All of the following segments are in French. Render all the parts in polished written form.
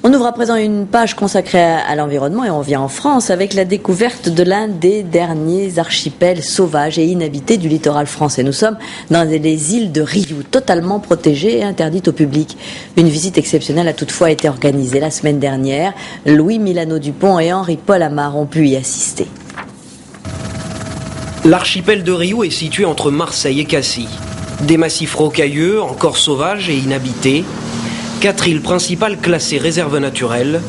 On ouvre à présent une page consacrée à l'environnement et on vient en France avec la découverte de l'un des derniers archipels sauvages et inhabités du littoral français. Nous sommes dans les îles de Riou, totalement protégées et interdites au public. Une visite exceptionnelle a toutefois été organisée la semaine dernière. Louis Milano-Dupont et Henri-Paul Amar ont pu y assister. L'archipel de Riou est situé entre Marseille et Cassis. Des massifs rocailleux, encore sauvages et inhabités. 4 îles principales classées réserves naturelles.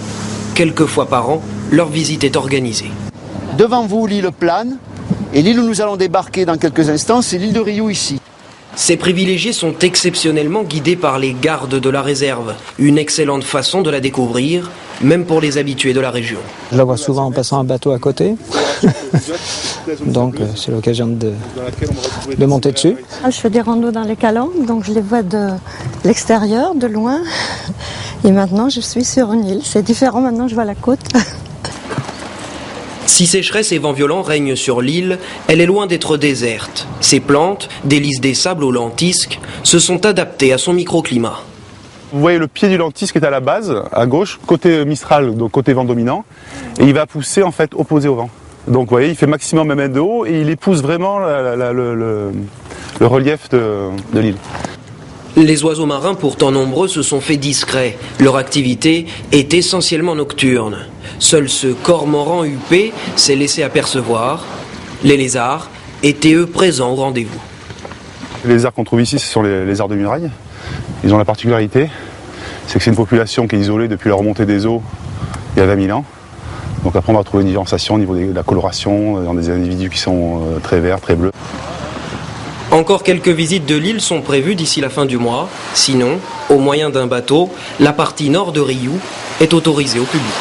Quelques fois par an, leur visite est organisée. Devant vous, l'île Plane. Et l'île où nous allons débarquer dans quelques instants, c'est l'île de Riou ici. Ces privilégiés sont exceptionnellement guidés par les gardes de la réserve. Une excellente façon de la découvrir, même pour les habitués de la région. Je la vois souvent en passant un bateau à côté. Donc c'est l'occasion de monter dessus. Je fais des randos dans les calanques, donc je les vois de l'extérieur, de loin. Et maintenant je suis sur une île. C'est différent, maintenant je vois la côte. Si sécheresse et vents violents règnent sur l'île, elle est loin d'être déserte. Ces plantes, délices des sables aux lentisques, se sont adaptées à son microclimat. Vous voyez le pied du lentisque est à la base, à gauche, côté Mistral, donc côté vent dominant, et il va pousser en fait opposé au vent. Donc vous voyez, il fait maximum 1 mètre de haut et il épouse vraiment le relief de l'île. Les oiseaux marins, pourtant nombreux, se sont fait discrets. Leur activité est essentiellement nocturne. Seul ce cormoran huppé s'est laissé apercevoir. Les lézards étaient eux présents au rendez-vous. Les lézards qu'on trouve ici, ce sont les lézards de muraille. Ils ont la particularité, c'est que c'est une population qui est isolée depuis la remontée des eaux il y a 20 000 ans. Donc après on va trouver une différenciation au niveau de la coloration, dans des individus qui sont très verts, très bleus. Encore quelques visites de l'île sont prévues d'ici la fin du mois. Sinon, au moyen d'un bateau, la partie nord de Riou est autorisée au public.